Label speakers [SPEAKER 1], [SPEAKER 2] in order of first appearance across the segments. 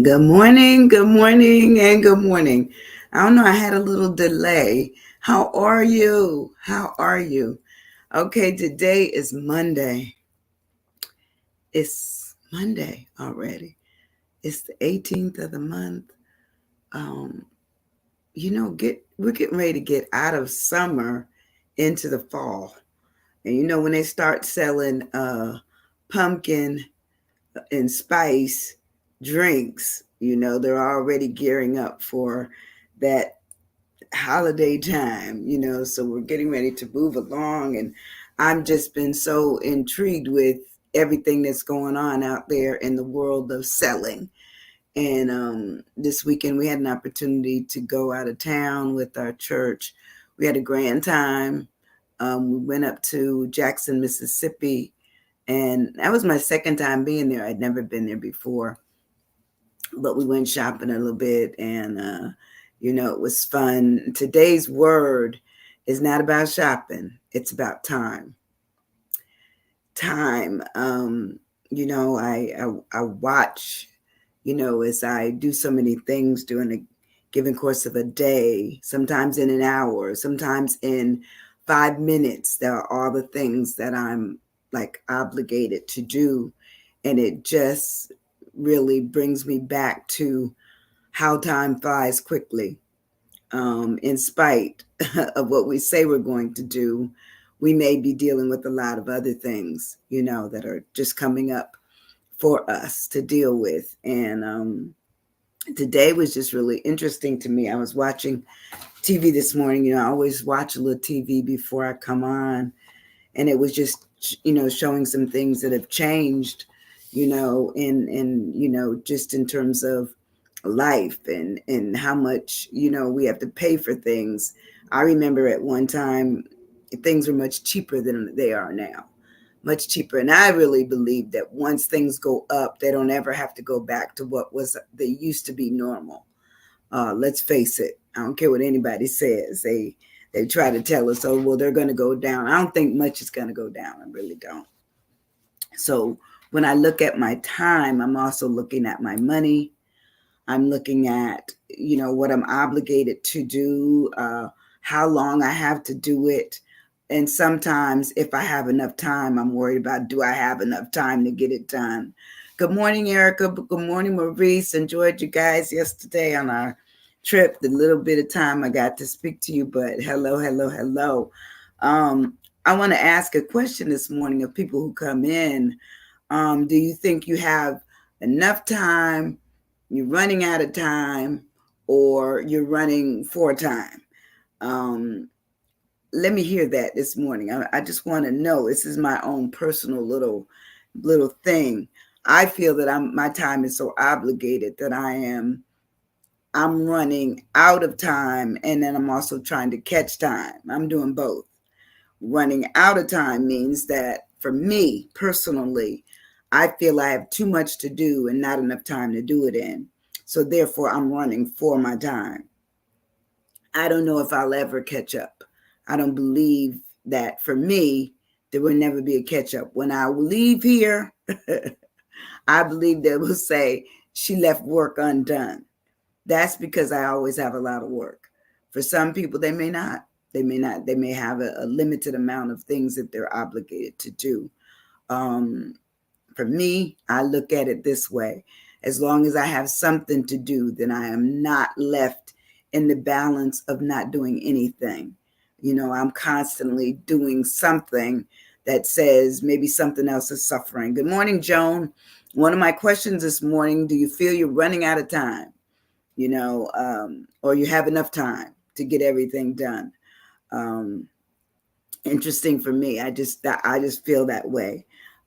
[SPEAKER 1] Good morning, and good morning. I don't know, I had a little delay. How are you? How are you? Okay, today is Monday. It's Monday already. It's the 18th of the month. Um, we're getting ready to get out of summer into the fall. And when they start selling pumpkin and spice drinks, they're already gearing up for that holiday time, so we're getting ready to move along. And I've just been so intrigued with everything that's going on out there in the world of selling. And this weekend we had an opportunity to go out of town with our church. We had a grand time. We went up to Jackson, Mississippi, and that was my second time being there. I'd never been there before, but we went shopping a little bit, and it was fun. Today's word is not about shopping, it's about time. Time. I watch, as I do so many things during a given course of a day, sometimes in an hour, sometimes in 5 minutes. There are all the things that I'm like obligated to do, and it just really brings me back to how time flies quickly. In spite of what we say we're going to do, we may be dealing with a lot of other things, that are just coming up for us to deal with. And today was just really interesting to me. I was watching TV this morning. I always watch a little TV before I come on, and it was just showing some things that have changed, just in terms of life, and how much we have to pay for things. I remember at one time things were much cheaper than they are now, much cheaper. And I really believe that once things go up, they don't ever have to go back to what was they used to be normal. Let's face it. I don't care what anybody says. They try to tell us, oh, well, they're going to go down. I don't think much is going to go down. I really don't. So when I look at my time, I'm also looking at my money. I'm looking at, what I'm obligated to do, how long I have to do it. And sometimes if I have enough time, I'm worried about, do I have enough time to get it done? Good morning, Erica. Good morning, Maurice. Enjoyed you guys yesterday on our trip, the little bit of time I got to speak to you, but hello, hello, hello. I want to ask a question this morning of people who come in. Do you think you have enough time, you're running out of time, or you're running for time? Um, Let me hear that this morning. I just want to know. This is my own personal little thing. I feel that my time is so obligated that I'm running out of time, and then I'm also trying to catch time. I'm doing both. Running out of time means that for me personally, I feel I have too much to do and not enough time to do it in. So therefore, I'm running for my time. I don't know if I'll ever catch up. I don't believe that for me, there will never be a catch up. When I leave here, I believe they will say she left work undone. That's because I always have a lot of work. For some people, they may not. They may not. They may have a limited amount of things that they're obligated to do. Um, for me, I look at it this way: as long as I have something to do, then I am not left in the balance of not doing anything. I'm constantly doing something that says maybe something else is suffering. Good morning, Joan. One of my questions this morning: do you feel you're running out of time? Or you have enough time to get everything done? Um, Interesting for me. I just feel that way.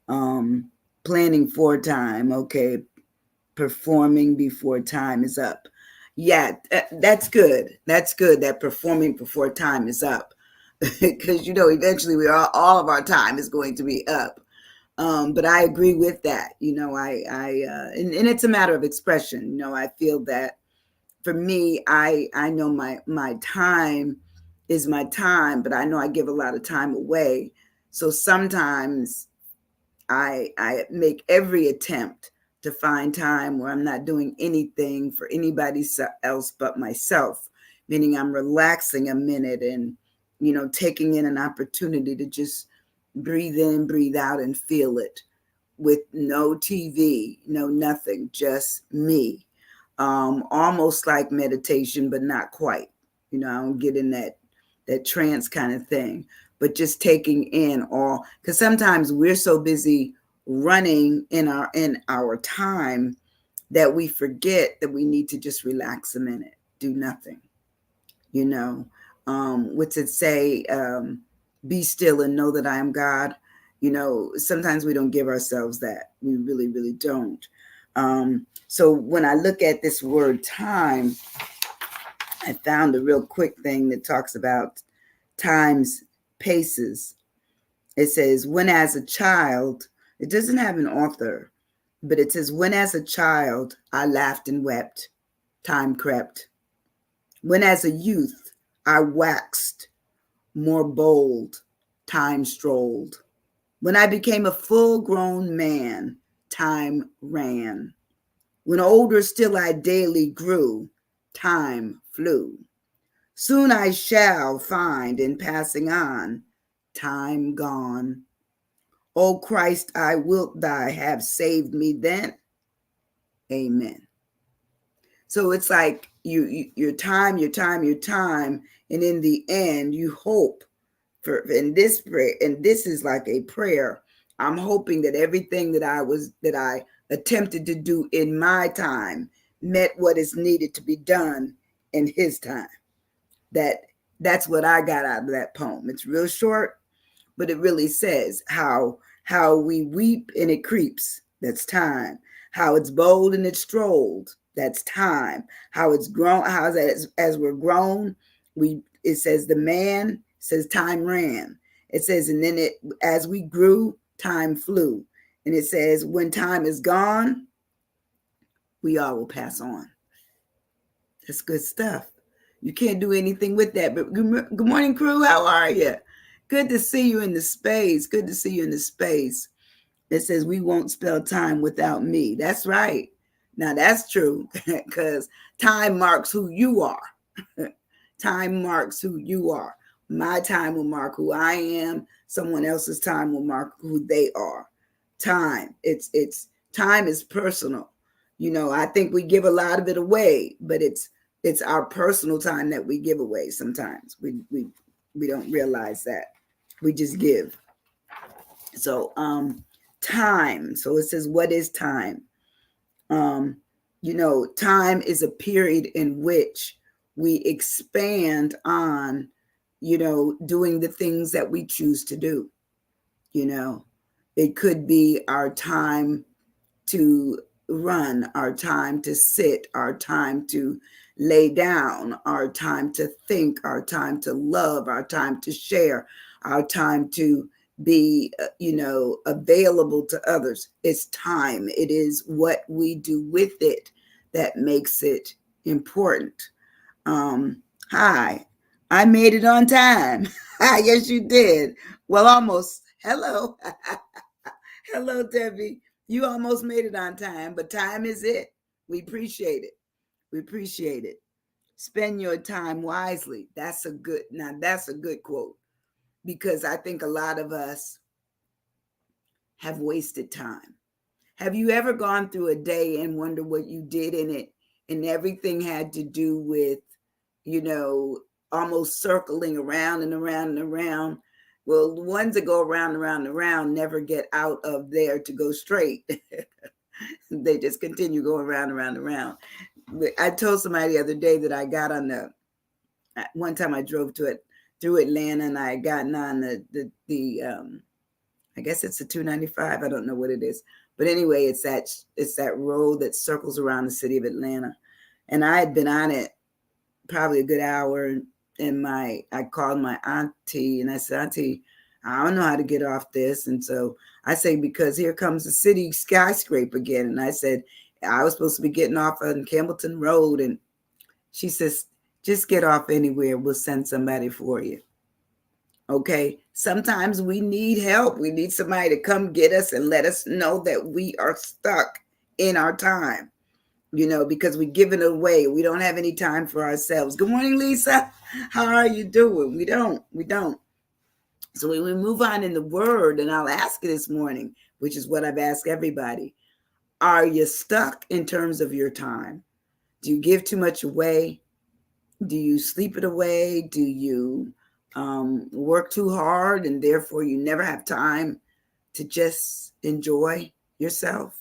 [SPEAKER 1] Um, Planning for time, okay. Performing before time is up. Yeah, that's good. That's good that performing before time is up, because eventually all of our time is going to be up. But I agree with that. And it's a matter of expression. I feel that for me, I know my time is my time, but I know I give a lot of time away. So sometimes I make every attempt to find time where I'm not doing anything for anybody else but myself, meaning I'm relaxing a minute and, taking in an opportunity to just breathe in, breathe out, and feel it with no TV, no nothing, just me. Almost like meditation, but not quite. I don't get in that trance kind of thing, but just taking in all, because sometimes we're so busy running in our time that we forget that we need to just relax a minute, do nothing. What's it say? Be still and know that I am God. Sometimes we don't give ourselves that. We really, really don't. So when I look at this word time, I found a real quick thing that talks about time's paces. It says, when as a child, it doesn't have an author, but it says, when as a child, I laughed and wept, time crept. When as a youth, I waxed more bold, time strolled. When I became a full-grown man, time ran. When older still I daily grew, time flew. Soon I shall find in passing on, time gone. O Christ, I wilt thou have saved me then? Amen. So it's like your time, and in the end, you hope for in this prayer, and this is like a prayer. I'm hoping that everything that I attempted to do in my time met what is needed to be done in his time. That's what I got out of that poem. It's real short, but it really says how we weep and it creeps. That's time. How it's bold and it's strolled. That's time. How it's grown. How as we're grown, it says the man says time ran. It says, and then as we grew, time flew. And it says, when time is gone, we all will pass on. That's good stuff. You can't do anything with that. But good morning, crew. How are you? Good to see you in the space. Good to see you in the space. It says, we won't spell time without me. That's right. Now, that's true because time marks who you are. Time marks who you are. My time will mark who I am. Someone else's time will mark who they are. Time. It's time is personal. I think we give a lot of it away, but it's our personal time that we give away sometimes. We don't realize that. We just give. So time. So it says, what is time? Time is a period in which we expand on, doing the things that we choose to do. It could be our time to run, our time to sit, our time to lay down, our time to think, our time to love, our time to share, our time to be, available to others. It's time. It is what we do with it that makes it important. Hi, I made it on time. Yes, you did. Well, almost. Hello. Hello, Debbie. You almost made it on time, but time is it. We appreciate it. We appreciate it. Spend your time wisely. That's a good quote, because I think a lot of us have wasted time. Have you ever gone through a day and wonder what you did in it, and everything had to do with, almost circling around and around and around? Well, the ones that go around and around and around never get out of there to go straight. They just continue going around and around and around. I told somebody the other day that I got on one time I drove through Atlanta, and I had gotten on the I guess it's the 295. I don't know what it is. But anyway, it's that road that circles around the city of Atlanta. And I had been on it probably a good hour, and I called my auntie and I said, Auntie, I don't know how to get off this. And so I say, because here comes the city skyscraper again. And I said, I was supposed to be getting off on Campbellton Road. And she says, just get off anywhere. We'll send somebody for you. Okay. Sometimes we need help. We need somebody to come get us and let us know that we are stuck in our time, because we give it away. We don't have any time for ourselves. Good morning, Lisa. How are you doing? We don't. So when we move on in the word, and I'll ask you this morning, which is what I've asked everybody, are you stuck in terms of your time? Do you give too much away? Do you sleep it away? Do you work too hard and therefore you never have time to just enjoy yourself?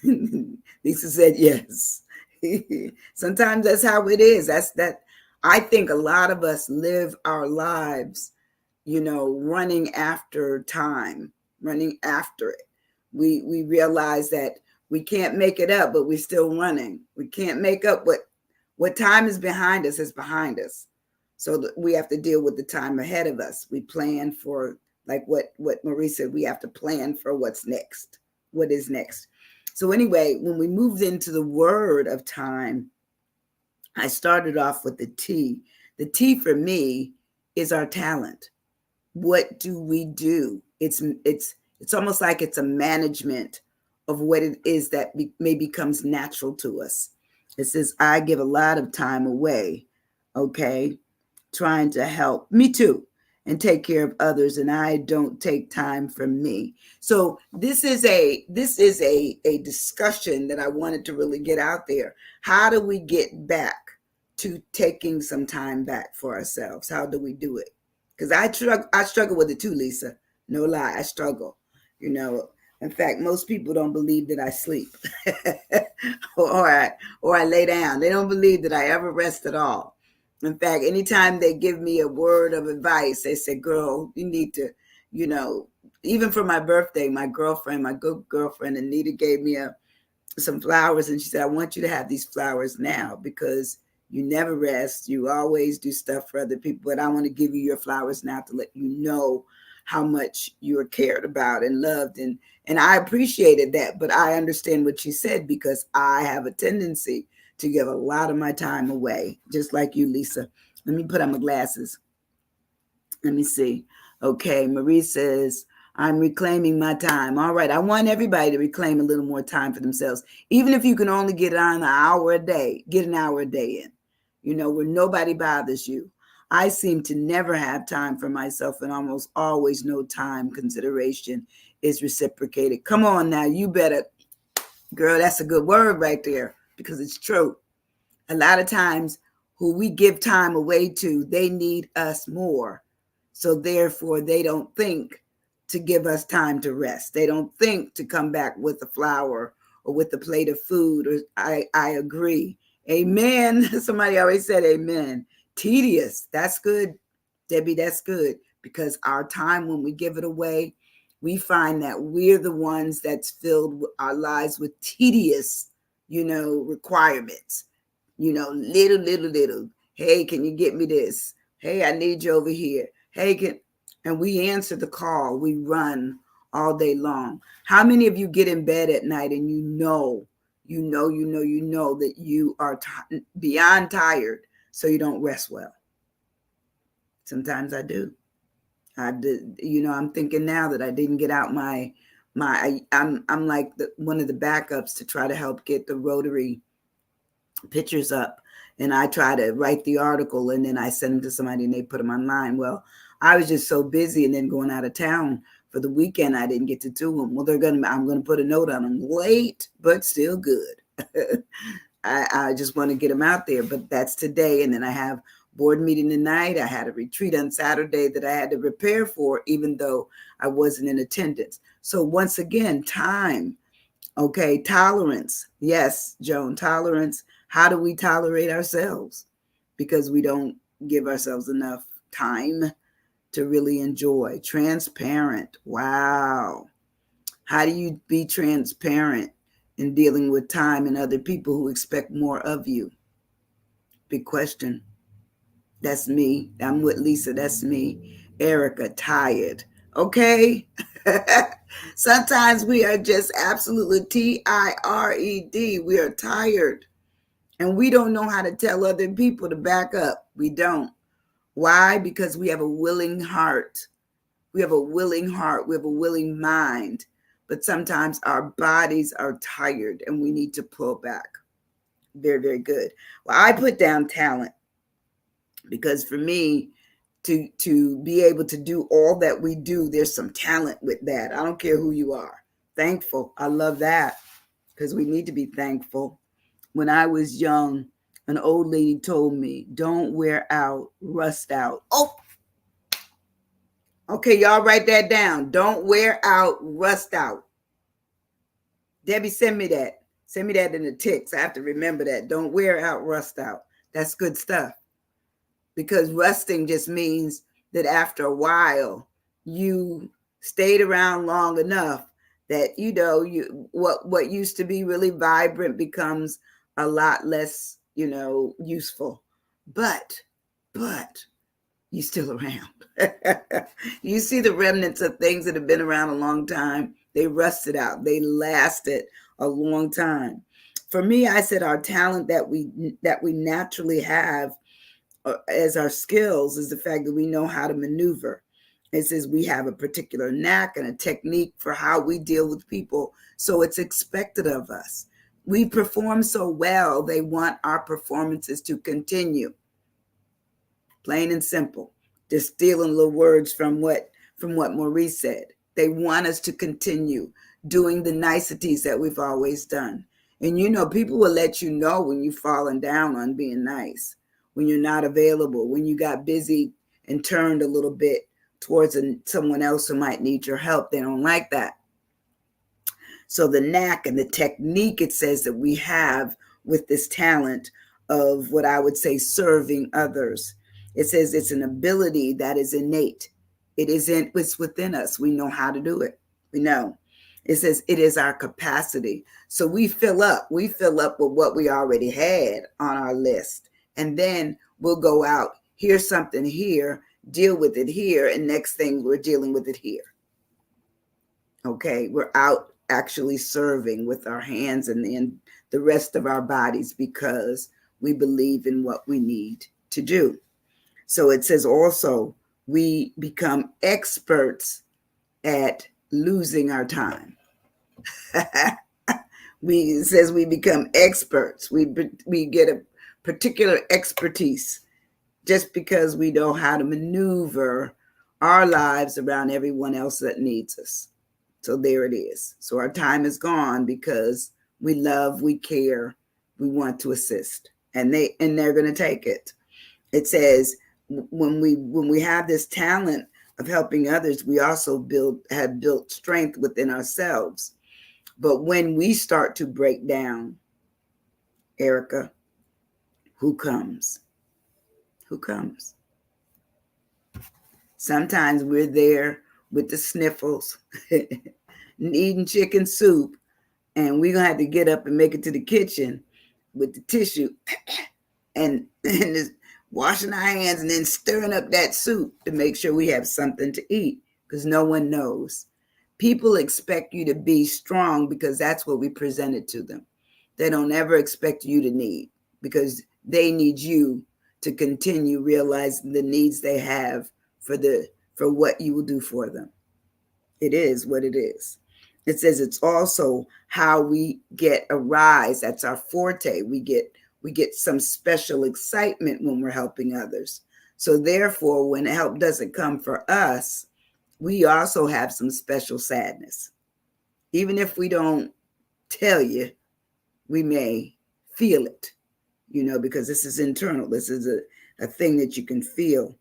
[SPEAKER 1] Lisa said yes. Sometimes that's how it is. I think a lot of us live our lives, running after time, running after it. We realize that we can't make it up, but we're still running. We can't make up what time is behind us is behind us. So we have to deal with the time ahead of us. We plan for, like what Marie said, we have to plan for what's next. What is next? So anyway, when we moved into the word of time, I started off with the T. The T for me is our talent. What do we do? It's almost like it's a management of what it is that may becomes natural to us. It says, I give a lot of time away, okay, trying to help. Me too. And take care of others, and I don't take time for me. So this is a discussion that I wanted to really get out there. How do we get back to taking some time back for ourselves? How do we do it? Because I struggle with it too, Lisa. No lie, I struggle. In fact, most people don't believe that I sleep, or I lay down. They don't believe that I ever rest at all. In fact, anytime they give me a word of advice, they say, girl, you need to, even for my birthday, my good girlfriend, Anita, gave me some flowers. And she said, I want you to have these flowers now because you never rest. You always do stuff for other people. But I want to give you your flowers now to let you know how much you're cared about and loved. And I appreciated that. But I understand what she said because I have a tendency to give a lot of my time away, just like you, Lisa. Let me put on my glasses. Let me see. Okay, Marie says, I'm reclaiming my time. All right, I want everybody to reclaim a little more time for themselves. Even if you can only get on an hour a day, get an hour a day in, where nobody bothers you. I seem to never have time for myself, and almost always no time consideration is reciprocated. Come on now, you better, girl, that's a good word right there. Because it's true. A lot of times who we give time away to, they need us more. So therefore, they don't think to give us time to rest. They don't think to come back with a flower or with a plate of food. Or I agree. Amen. Somebody always said amen. Tedious. That's good, Debbie. That's good. Because our time, when we give it away, we find that we're the ones that's filled our lives with tedious requirements, little. Hey, can you get me this? Hey, I need you over here. Hey, and we answer the call. We run all day long. How many of you get in bed at night and you know that you are beyond tired, so you don't rest well? Sometimes I do. I did, I'm thinking now that I didn't get out I'm like one of the backups to try to help get the Rotary pictures up, and I try to write the article and then I send them to somebody and they put them online. Well, I was just so busy and then going out of town for the weekend, I didn't get to do them. Well, I'm going to put a note on them, late but still good. I just want to get them out there, but that's today. And then I have board meeting tonight. I had a retreat on Saturday that I had to prepare for, even though I wasn't in attendance. So once again, time. Okay, tolerance. Yes, Joan, tolerance. How do we tolerate ourselves? Because we don't give ourselves enough time to really enjoy. Transparent. Wow. How do you be transparent in dealing with time and other people who expect more of you? Big question. That's me. I'm with Lisa. That's me. Erica, tired. Okay. Sometimes we are just absolutely tired. We are tired. And we don't know how to tell other people to back up. We don't. Why? Because we have a willing heart. We have a willing heart. We have a willing mind. but sometimes our bodies are tired and we need to pull back. Very, very good. Well, I put down talent because for me, to be able to do all that we do, there's some talent with that. I don't care who you are. Thankful. I love that because we need to be thankful. When I was young, an old lady told me, don't wear out, rust out. Oh, okay, y'all write that down. Don't wear out, rust out. Debbie, send me that. Send me that in the text. I have to remember that. Don't wear out, rust out. That's good stuff. Because rusting just means that after a while, you stayed around long enough that, you know, what used to be really vibrant becomes a lot less, you know, useful. But you still around. You see the remnants of things that have been around a long time. They rusted out. They lasted a long time. For me, I said our talent that we naturally have as our skills is the fact that we know how to maneuver. It says we have a particular knack and a technique for how we deal with people. So it's expected of us. We perform so well, they want our performances to continue. Plain and simple. Just stealing little words from what Maurice said. They want us to continue doing the niceties that we've always done. And you know, people will let you know when you've fallen down on being nice, when you're not available, when you got busy and turned a little bit towards someone else who might need your help. They don't like that. So the knack and the technique, it says, that we have with this talent of what I would say serving others. It says it's an ability that is innate. It's within us. We know how to do it. We know. It says it is our capacity. So we fill up with what we already had on our list. And then we'll go out, here's something here, deal with it here, and next thing we're dealing with it here. Okay, we're out actually serving with our hands and then the rest of our bodies because we believe in what we need to do. So it says also we become experts at losing our time. It says we become experts. We get a particular expertise just because we know how to maneuver our lives around everyone else that needs us. So there it is. So our time is gone because we love, we care, we want to assist, and they're going to take it. It says when we have this talent of helping others, we also have built strength within ourselves. But when we start to break down, Erica, who comes? Who comes? Sometimes we're there with the sniffles, eating chicken soup, and we're going to have to get up and make it to the kitchen with the tissue and just washing our hands and then stirring up that soup to make sure we have something to eat because no one knows. People expect you to be strong because that's what we presented to them. They don't ever expect you to need because they need you to continue realizing the needs they have for what you will do for them. It is what it is. It says it's also how we get a rise. That's our forte. We get some special excitement when we're helping others. So therefore, when help doesn't come for us, we also have some special sadness. Even if we don't tell you, we may feel it, because this is internal. This is a thing that you can feel.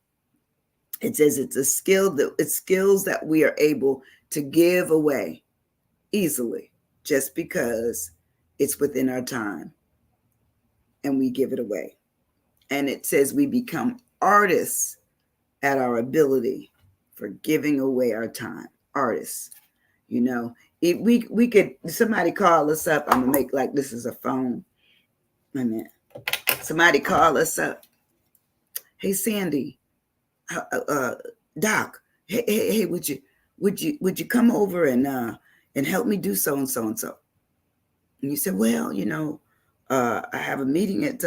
[SPEAKER 1] It says it's skills that we are able to give away easily just because it's within our time and we give it away. And it says we become artists at our ability for giving away our time. Artists, if we could, somebody call us up. I'm gonna make like this is a phone. Wait a minute. Somebody call us up. Hey, Sandy, Doc. Hey, would you come over and help me do so and so and so? And you said, well, I have a meeting at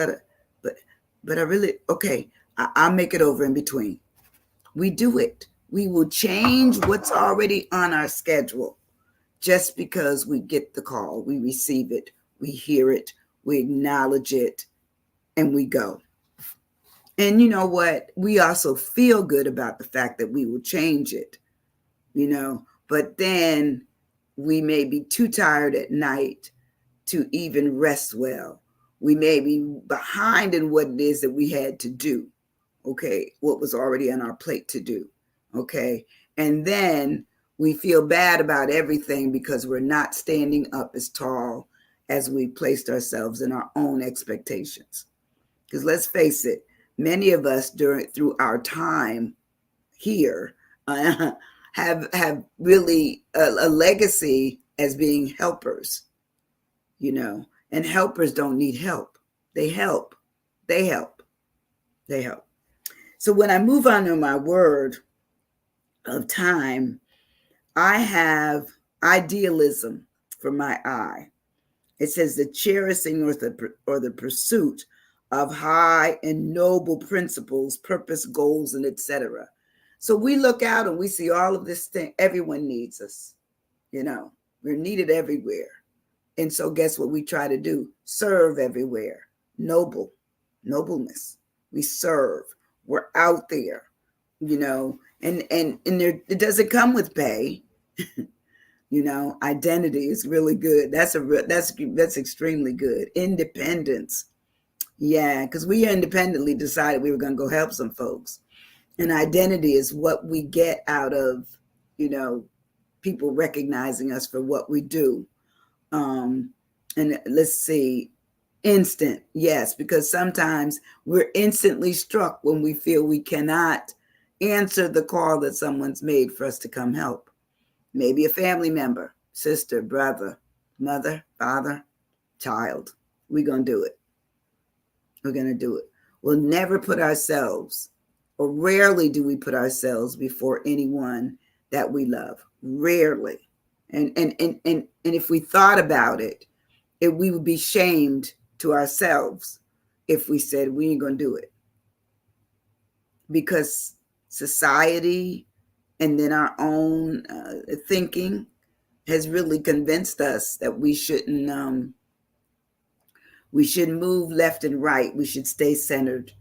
[SPEAKER 1] but I really, okay, I'll make it over in between. We do it. We will change what's already on our schedule just because we get the call, we receive it, we hear it, we acknowledge it, and we go. And you know what? We also feel good about the fact that we will change it, but then we may be too tired at night to even rest well. We may be behind in what it is that we had to do, okay, what was already on our plate to do, okay? And then we feel bad about everything because we're not standing up as tall as we placed ourselves in our own expectations. Because let's face it, many of us through our time here have really a legacy as being helpers, and helpers don't need help. They help. They help. They help. So when I move on to my word of time, I have idealism for my eye. It says the cherishing or the pursuit of high and noble principles, purpose, goals, and etc. So we look out and we see all of this thing. Everyone needs us. We're needed everywhere. And so guess what we try to do? Serve everywhere. Nobleness. We serve. We're out there, and there, it doesn't come with pay. Identity is really good. That's extremely good. Independence. Yeah, because we independently decided we were going to go help some folks. And identity is what we get out of, people recognizing us for what we do. And let's see, instant, yes, because sometimes we're instantly struck when we feel we cannot answer the call that someone's made for us to come help. Maybe a family member, sister, brother, mother, father, child. We're going to do it. We're going to do it. We'll never put ourselves, or rarely do we put ourselves before anyone that we love. Rarely. And if we thought about it, we would be shamed to ourselves if we said we ain't going to do it. Because society and then our own thinking has really convinced us that we shouldn't move left and right. We should stay centered.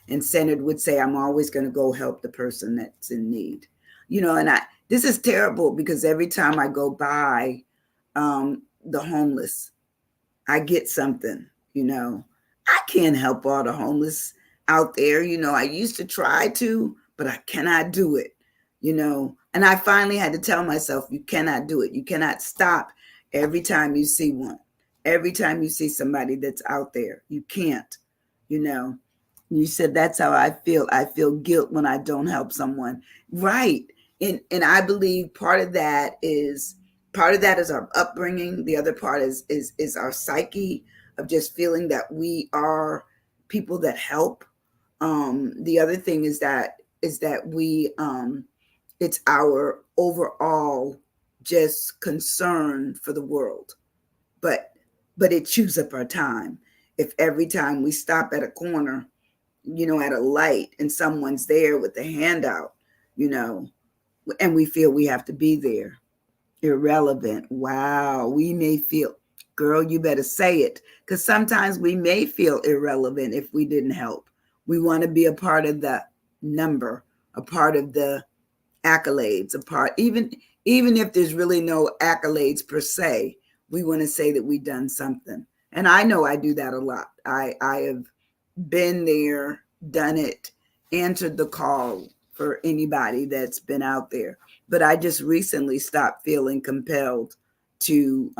[SPEAKER 1] And centered would say, I'm always going to go help the person that's in need. And this is terrible because every time I go by the homeless, I get something, I can't help all the homeless out there. I used to try to, but I cannot do it, and I finally had to tell myself, you cannot do it. You cannot stop every time you see one, every time you see somebody that's out there. You can't, You said that's how I feel. I feel guilt when I don't help someone. Right. And I believe part of that is our upbringing. The other part is our psyche of just feeling that we are people that help. The other thing is that we it's our overall just concern for the world. But it chews up our time. If every time we stop at a corner, at a light and someone's there with a handout, and we feel we have to be there. Irrelevant. Wow. We may feel, girl, you better say it. Because sometimes we may feel irrelevant if we didn't help. We want to be a part of the number, a part of the accolades, even if there's really no accolades per se, we want to say that we've done something. And I know I do that a lot. I have been there, done it, answered the call for anybody that's been out there. But I just recently stopped feeling compelled to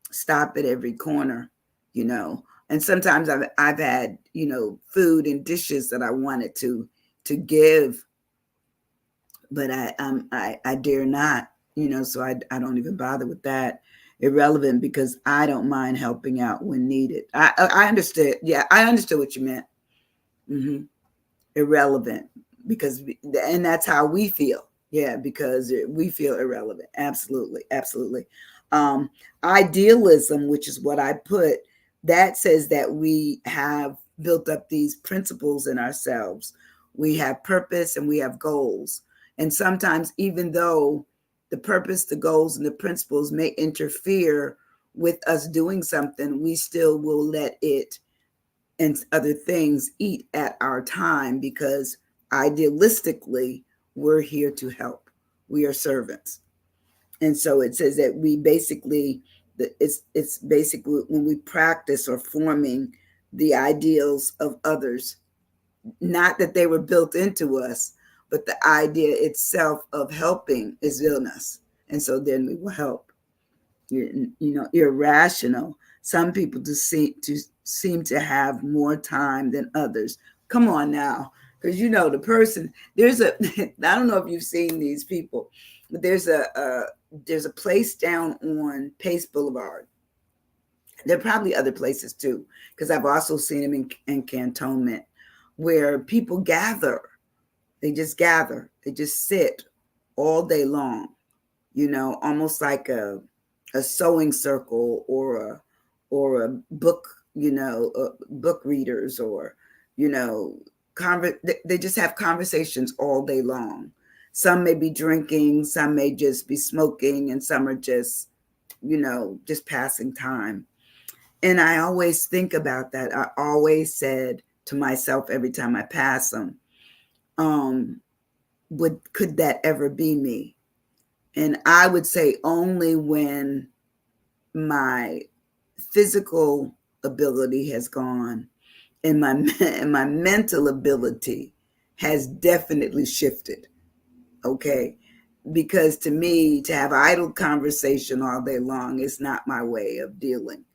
[SPEAKER 1] stop at every corner, And sometimes I've had, food and dishes that I wanted to give, but I dare not, so I don't even bother with that. Irrelevant because I don't mind helping out when needed. I understood. Yeah, I understood what you meant. Mm-hmm. Irrelevant and that's how we feel. Yeah, because we feel irrelevant. Absolutely. Absolutely. Idealism, which is what I put, that says that we have built up these principles in ourselves. We have purpose and we have goals. And sometimes, even though the purpose, the goals, and the principles may interfere with us doing something, we still will let it and other things eat at our time, because idealistically, we're here to help. We are servants. And so it says that we basically, it's basically when we practice or forming the ideals of others, not that they were built into us, but the idea itself of helping is in us. And so then we will help. Irrational. Some people seem to have more time than others. Come on now, because the person. There's a. I don't know if you've seen these people, but there's a place down on Pace Boulevard. There are probably other places too, because I've also seen them in Cantonment, where people gather. They just gather. They just sit all day long. Almost like a sewing circle, or a book, book readers, or they just have conversations all day long. Some may be drinking, some may just be smoking, and some are just just passing time. And I always think about that. I always said to myself every time I pass them, could that ever be me? And I would say only when my physical ability has gone, and my mental ability has definitely shifted. Okay. Because to me, to have idle conversation all day long is not my way of dealing.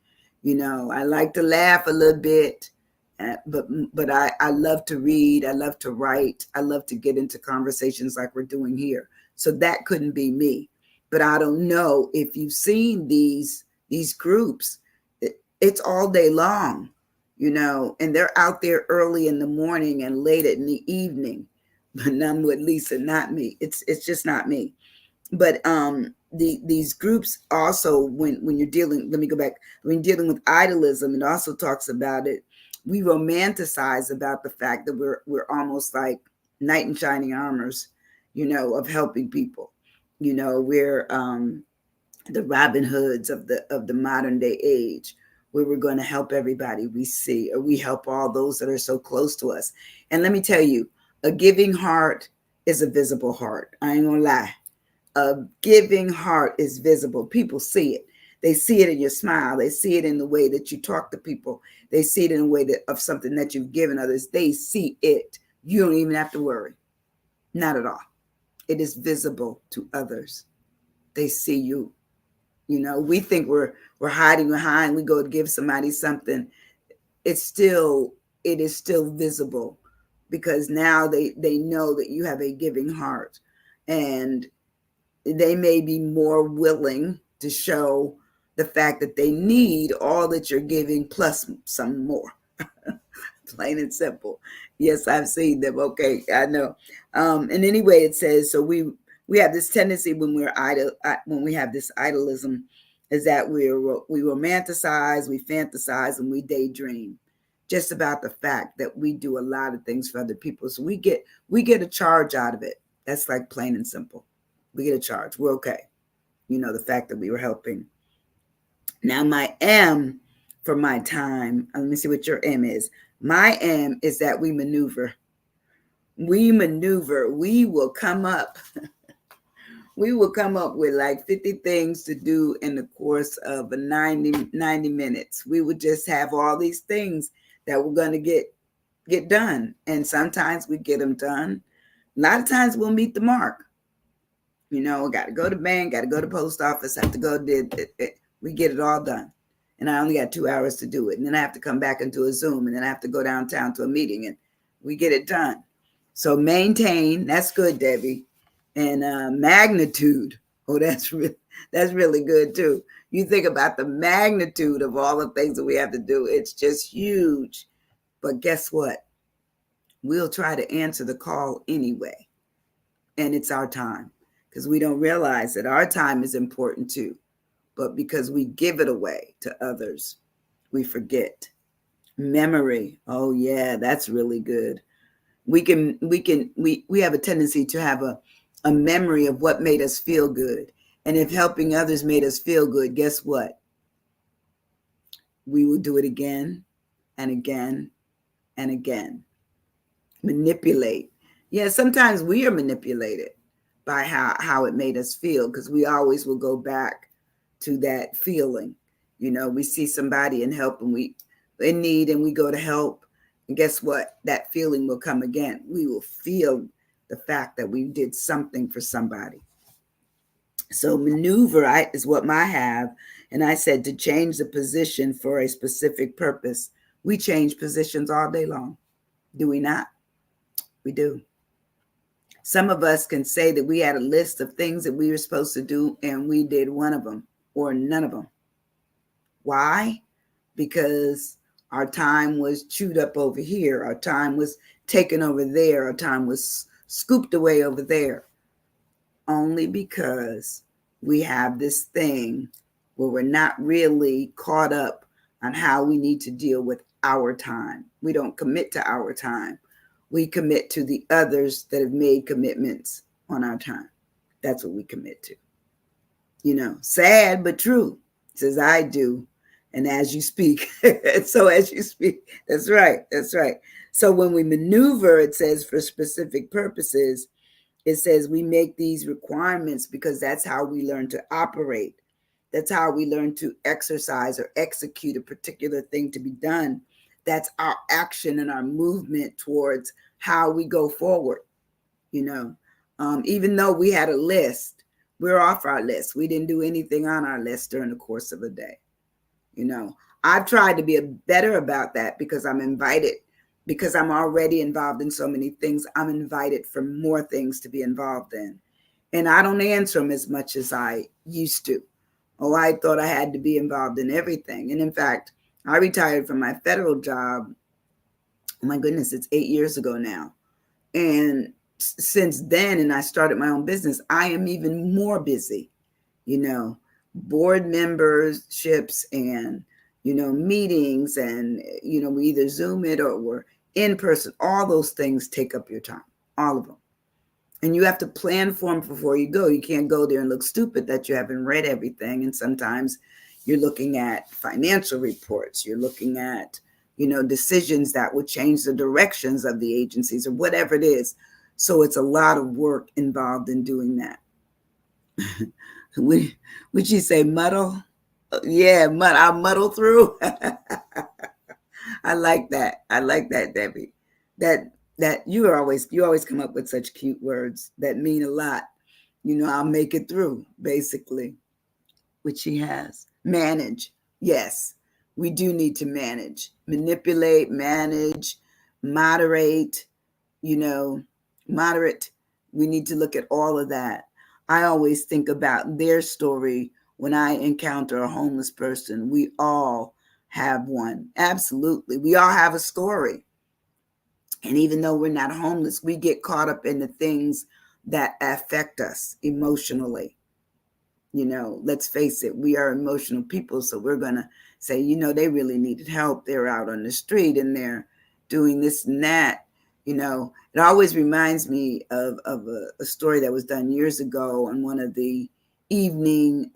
[SPEAKER 1] I like to laugh a little bit, but I love to read. I love to write. I love to get into conversations like we're doing here. So that couldn't be me. But I don't know if you've seen these groups. It's all day long, and they're out there early in the morning and late in the evening. But none with Lisa, not me. It's just not me. But these groups also, when you're dealing, let me go back, when you're dealing with idealism, it also talks about it. We romanticize about the fact that we're almost like knight in shining armors, of helping people. We're the Robin Hoods of the modern day age, where we're going to help everybody we see, or we help all those that are so close to us. And let me tell you, a giving heart is a visible heart. I ain't gonna lie. A giving heart is visible. People see it. They see it in your smile. They see it in the way that you talk to people. They see it in a way of something that you've given others. They see it. You don't even have to worry. Not at all. It is visible to others. They see you. We think we're hiding behind. We go to give somebody something. It is still visible, because now they know that you have a giving heart, and they may be more willing to show the fact that they need all that you're giving plus some more. Plain and simple. Yes, I've seen them. Okay, I know. And anyway, it says, so we have this tendency when when we have this idealism, is that we romanticize, we fantasize, and we daydream just about the fact that we do a lot of things for other people. So we get a charge out of it. That's like plain and simple. We get a charge. We're okay. The fact that we were helping. Now my M for my time, let me see what your M is. My M is that we maneuver. We will come up. We will come up with like 50 things to do in the course of 90 minutes. We would just have all these things that we're going to get done. And sometimes we get them done. A lot of times we'll meet the mark. Got to go to bank, got to go to post office, have to go. We get it all done. And I only got 2 hours to do it. And then I have to come back and do a Zoom. And then I have to go downtown to a meeting. And we get it done. So maintain. That's good, Debbie. And magnitude. Oh, that's really good too. You think about the magnitude of all the things that we have to do. It's just huge. But guess what? We'll try to answer the call anyway. And it's our time, because we don't realize that our time is important too. But because we give it away to others, we forget. Memory. Oh yeah, that's really good. We have a tendency to have a memory of what made us feel good. And if helping others made us feel good, guess what? We will do it again and again and again. Manipulate. Yeah, sometimes we are manipulated by how it made us feel, because we always will go back to that feeling. We see somebody in help and we in need and we go to help. And guess what? That feeling will come again. We will feel the fact that we did something for somebody. So maneuver is what I have. And I said to change the position for a specific purpose. We change positions all day long. Do we not? We do. Some of us can say that we had a list of things that we were supposed to do and we did one of them or none of them. Why? Because our time was chewed up over here. Our time was taken over there. Our time was scooped away over there. Only because we have this thing where we're not really caught up on how we need to deal with our time. We don't commit to our time. We commit to the others that have made commitments on our time. That's what we commit to. Sad but true. It says I do. And as you speak, so as you speak, that's right. That's right. So when we maneuver, it says for specific purposes, it says we make these requirements because that's how we learn to operate. That's how we learn to exercise or execute a particular thing to be done. That's our action and our movement towards how we go forward. Even though we had a list, we're off our list. We didn't do anything on our list during the course of a day. I've tried to be better about that because I'm invited, because I'm already involved in so many things. I'm invited for more things to be involved in. And I don't answer them as much as I used to. Oh, I thought I had to be involved in everything. And in fact, I retired from my federal job. Oh my goodness, it's 8 years ago now. And since then, and I started my own business, I am even more busy, board memberships and, meetings and, we either Zoom it or we're in person. All those things take up your time, all of them. And you have to plan for them before you go. You can't go there and look stupid that you haven't read everything. And sometimes you're looking at financial reports. You're looking at, decisions that would change the directions of the agencies or whatever it is. So it's a lot of work involved in doing that. Would you say muddle? Yeah, I'll muddle through. I like that. I like that, Debbie. That you always come up with such cute words that mean a lot. I'll make it through, basically, which she has. Manage. Yes, we do need to manage, manipulate, manage, moderate, moderate. We need to look at all of that. I always think about their story when I encounter a homeless person. We all have one. Absolutely. We all have a story. And even though we're not homeless, we get caught up in the things that affect us emotionally. Let's face it, we are emotional people. So we're going to say, they really needed help. They're out on the street and they're doing this and that. It always reminds me of a story that was done years ago on one of the evening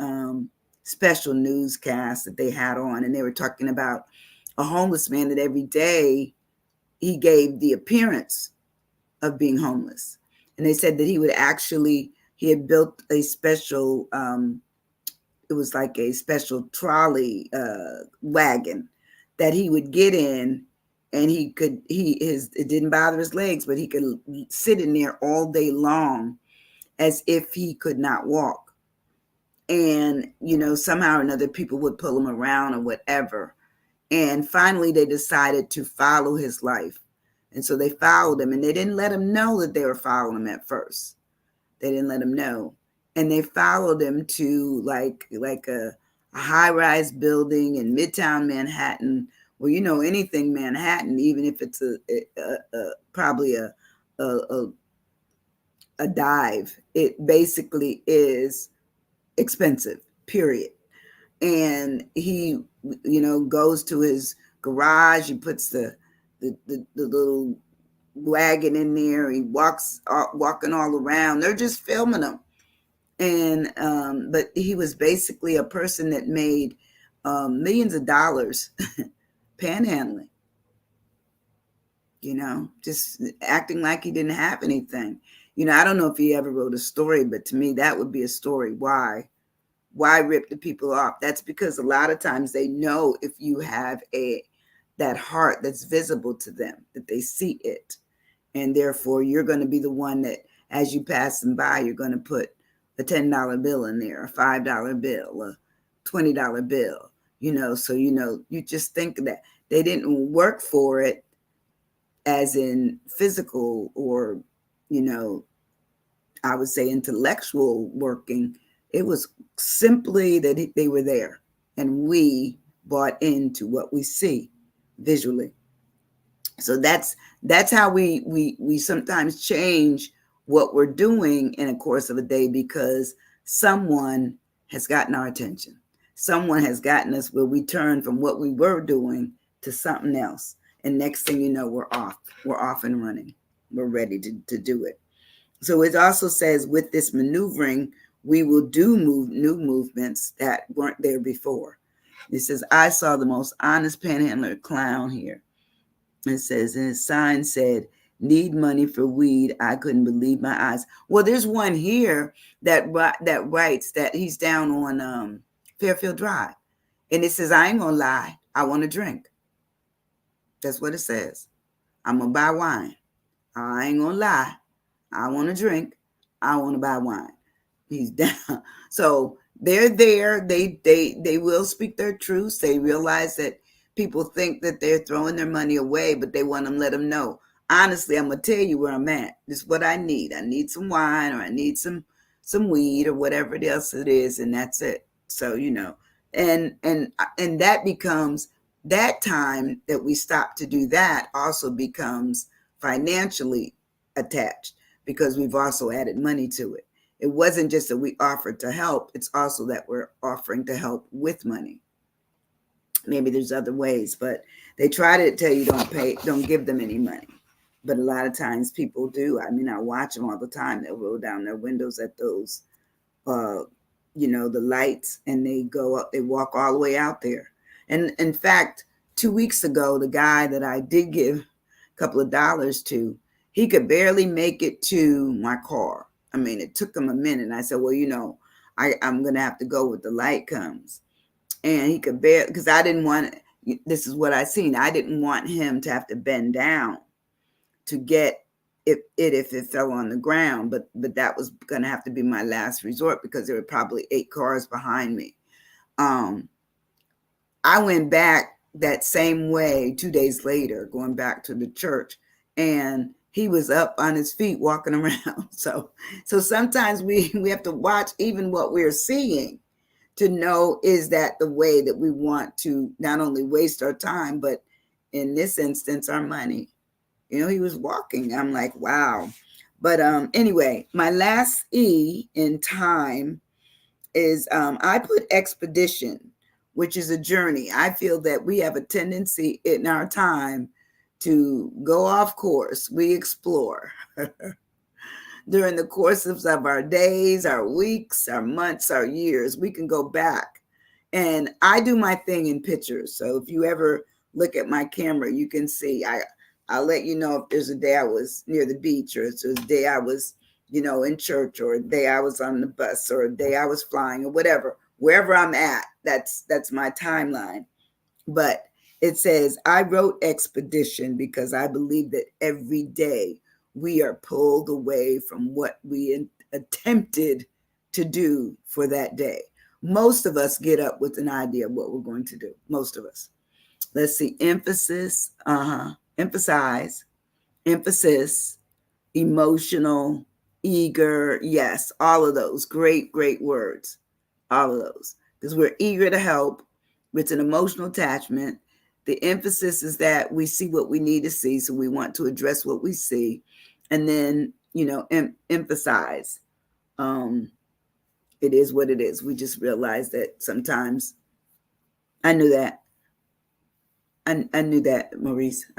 [SPEAKER 1] special newscasts that they had on. And they were talking about a homeless man that every day he gave the appearance of being homeless. And they said that he had built a special, it was like a special trolley wagon that he would get in, and it didn't bother his legs, but he could sit in there all day long as if he could not walk. And, somehow or another people would pull him around or whatever. And finally they decided to follow his life. And so they followed him, and they didn't let him know that they were following him at first. They didn't let him know. And they followed him to like a high-rise building in Midtown Manhattan. Well, anything Manhattan, even if it's probably a dive, it basically is expensive, period. And he, goes to his garage. He puts the little wagon in there. He walking all around. They're just filming him. And but he was basically a person that made millions of dollars panhandling, just acting like he didn't have anything. I don't know if he ever wrote a story, but to me, that would be a story. Why rip the people off? That's because a lot of times they know if you have that heart that's visible to them, that they see it. And therefore, you're going to be the one that, as you pass them by, you're going to put a $10 bill in there, a $5 bill, a $20 bill, so, you just think that they didn't work for it as in physical or, I would say intellectual working. It was simply that they were there and we bought into what we see visually. So that's how we sometimes change what we're doing in a course of a day, because someone has gotten our attention. Someone has gotten us where we turn from what we were doing to something else. And next thing you know, we're off. We're off and running. We're ready to do it. So it also says with this maneuvering, we will do new movements that weren't there before. It says, I saw the most honest panhandler clown here. It says, and his sign said, need money for weed. I couldn't believe my eyes. Well, there's one here that writes that he's down on Fairfield Drive. And it says, I ain't gonna lie, I want to drink. That's what it says. I'm gonna buy wine. I ain't gonna lie, I want to drink. I want to buy wine. He's down. So they're there. They will speak their truths. They realize that people think that they're throwing their money away, but they want to let them know. Honestly, I'm gonna tell you where I'm at. This is what I need. I need some wine, or I need some weed, or whatever else it is, and that's it. So and that becomes, that time that we stop to do that also becomes financially attached, because we've also added money to it. It wasn't just that we offered to help, it's also that we're offering to help with money. Maybe there's other ways, but they try to tell you don't give them any money. But a lot of times people do. I mean, I watch them all the time. They'll roll down their windows at those, the lights, and they go up, they walk all the way out there. And in fact, 2 weeks ago, the guy that I did give a couple of dollars to, he could barely make it to my car. I mean, it took him a minute. I said, well, I'm going to have to go when the light comes. And he could barely, because I didn't want, this is what I seen. I didn't want him to have to bend down to get if it fell on the ground. But that was going to have to be my last resort, because there were probably 8 cars behind me. I went back that same way 2 days later, going back to the church, and he was up on his feet walking around. So sometimes we have to watch even what we're seeing to know, is that the way that we want to not only waste our time, but in this instance, our money. He was walking. I'm like, wow. But anyway, my last E in time is I put expedition, which is a journey. I feel that we have a tendency in our time to go off course. We explore during the courses of our days, our weeks, our months, our years. We can go back. And I do my thing in pictures. So if you ever look at my camera, you can see, I'll let you know if there's a day I was near the beach, or it's a day I was, in church, or a day I was on the bus, or a day I was flying, or whatever. Wherever I'm at, that's my timeline. But it says, I wrote expedition because I believe that every day we are pulled away from what we attempted to do for that day. Most of us get up with an idea of what we're going to do. Most of us. Let's see. Emphasis. Emphasize. Emphasis. Emotional. Eager. Yes. All of those. Great, great words. All of those. Because we're eager to help. It's an emotional attachment. The emphasis is that we see what we need to see, so we want to address what we see. And then, emphasize. It is what it is. We just realize that sometimes. I knew that. I knew that, Maurice.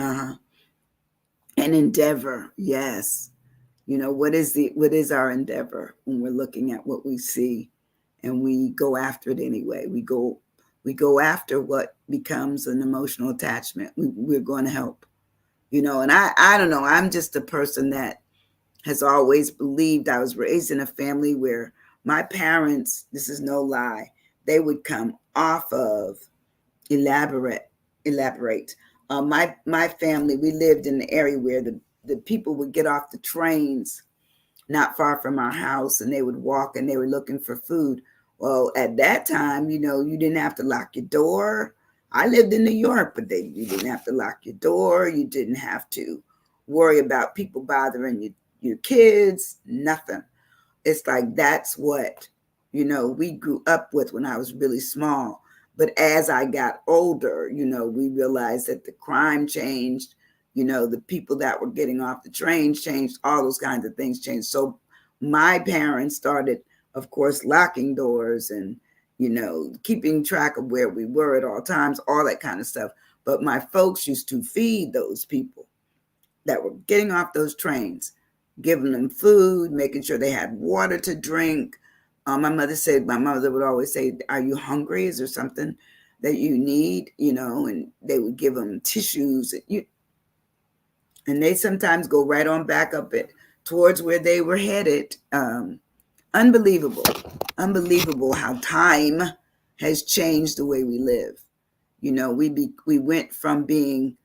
[SPEAKER 1] And endeavor, yes. What is our endeavor when we're looking at what we see, and we go after it anyway. We go after what becomes an emotional attachment. We're going to help. And I don't know. I'm just a person that has always believed. I was raised in a family where my parents, this is no lie, they would come off of elaborate. My family, we lived in an area where the people would get off the trains not far from our house, and they would walk, and they were looking for food. Well, at that time, you didn't have to lock your door. I lived in New York, but you didn't have to lock your door. You didn't have to worry about people bothering your kids, nothing. It's like that's what we grew up with when I was really small. But as I got older, we realized that the crime changed. The people that were getting off the trains changed. All those kinds of things changed. So my parents started, of course, locking doors and keeping track of where we were at all times, all that kind of stuff. But my folks used to feed those people that were getting off those trains, giving them food, making sure they had water to drink. My mother would always say, "Are you hungry? Is there something that you need?" And they would give them tissues. And they sometimes go right on back up it towards where they were headed. Unbelievable, unbelievable how time has changed the way we live. We went from being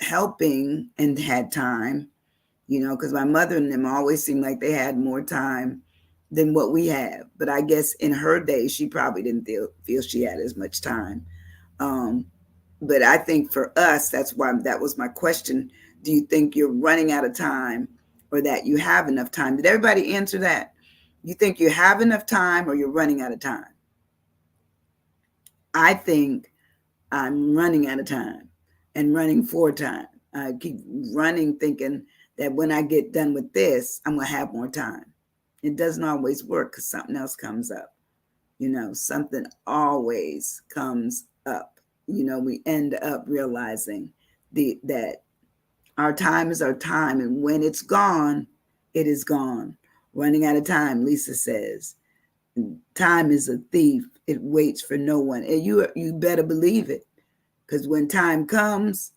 [SPEAKER 1] helping and had time, because my mother and them always seemed like they had more time than what we have. But I guess in her day, she probably didn't feel she had as much time. Um, but I think for us, that's why that was my question. Do you think you're running out of time, or that you have enough time? Did everybody answer that? You think you have enough time, or you're running out of time? I think I'm running out of time and running for time. I keep running thinking that when I get done with this, I'm going to have more time. It doesn't always work because something else comes up. Something always comes up. We end up realizing that our time is our time, and when it's gone, it is gone. Running out of time, Lisa says. Time is a thief. It waits for no one. And you better believe it. Because when time comes,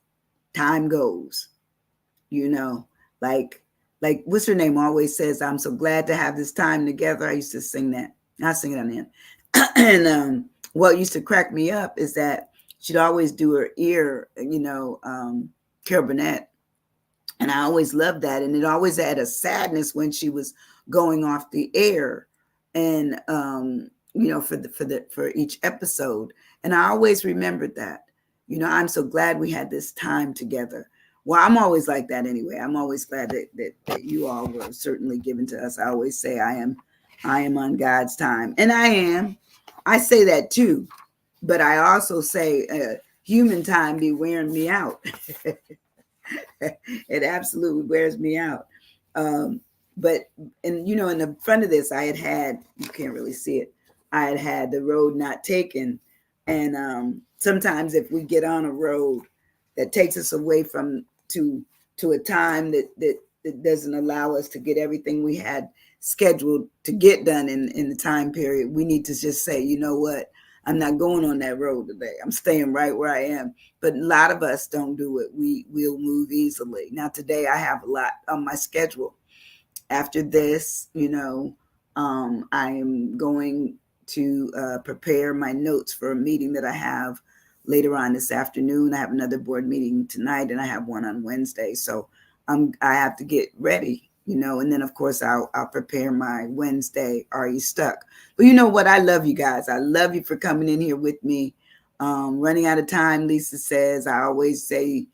[SPEAKER 1] time goes. You know, like what's her name always says, "I'm so glad to have this time together." I used to sing that. I sing it on the end. And what used to crack me up is that she'd always do her ear, Carol Burnett. And I always loved that. And it always had a sadness when she was going off the air. And for each episode. And I always remembered that. I'm so glad we had this time together. Well, I'm always like that anyway. I'm always glad that you all were certainly given to us. I always say I am on God's time. And I am. I say that too. But I also say human time be wearing me out. It absolutely wears me out. But in the front of this, I had you can't really see it. I had the road not taken, and sometimes if we get on a road that takes us away from to a time that doesn't allow us to get everything we had scheduled to get done in the time period, we need to just say, you know what, I'm not going on that road today. I'm staying right where I am. But a lot of us don't do it. We'll move easily. Now today I have a lot on my schedule. After this, I am going to prepare my notes for a meeting that I have later on this afternoon. I have another board meeting tonight, and I have one on Wednesday. So I have to get ready, and then of course I'll prepare my Wednesday. Are you stuck? But you know what? I love you guys. I love you for coming in here with me. Running out of time, Lisa says. I always say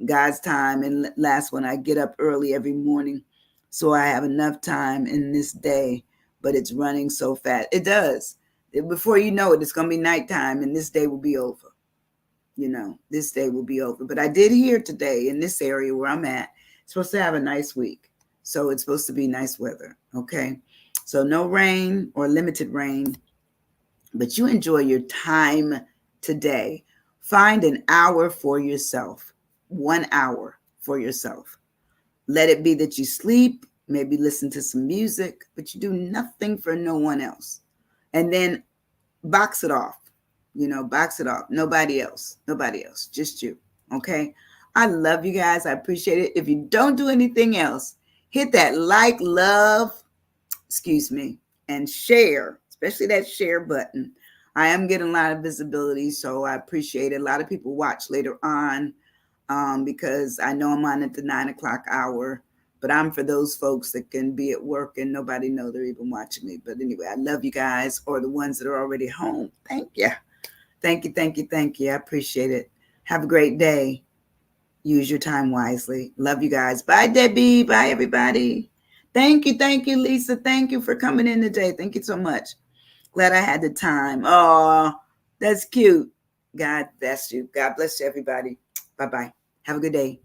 [SPEAKER 1] God's time. And last one, I get up early every morning so I have enough time in this day, but it's running so fast. It does. Before you know it, it's going to be nighttime and this day will be over. This day will be over. But I did hear today in this area where I'm at, it's supposed to have a nice week. So it's supposed to be nice weather. Okay. So no rain or limited rain, but you enjoy your time today. Find an hour for yourself, 1 hour for yourself. Let it be that you sleep, maybe listen to some music, but you do nothing for no one else. And then box it off. Box it off. Nobody else. Nobody else. Just you. Okay. I love you guys. I appreciate it. If you don't do anything else, hit that like, love, and share, especially that share button. I am getting a lot of visibility, so I appreciate it. A lot of people watch later on because I know I'm on at the 9 o'clock hour. But I'm for those folks that can be at work and nobody know they're even watching me. But anyway, I love you guys, or the ones that are already home. Thank you. Thank you, thank you, thank you. I appreciate it. Have a great day. Use your time wisely. Love you guys. Bye, Debbie. Bye, everybody. Thank you, Lisa. Thank you for coming in today. Thank you so much. Glad I had the time. Oh, that's cute. God bless you. God bless you, everybody. Bye-bye. Have a good day.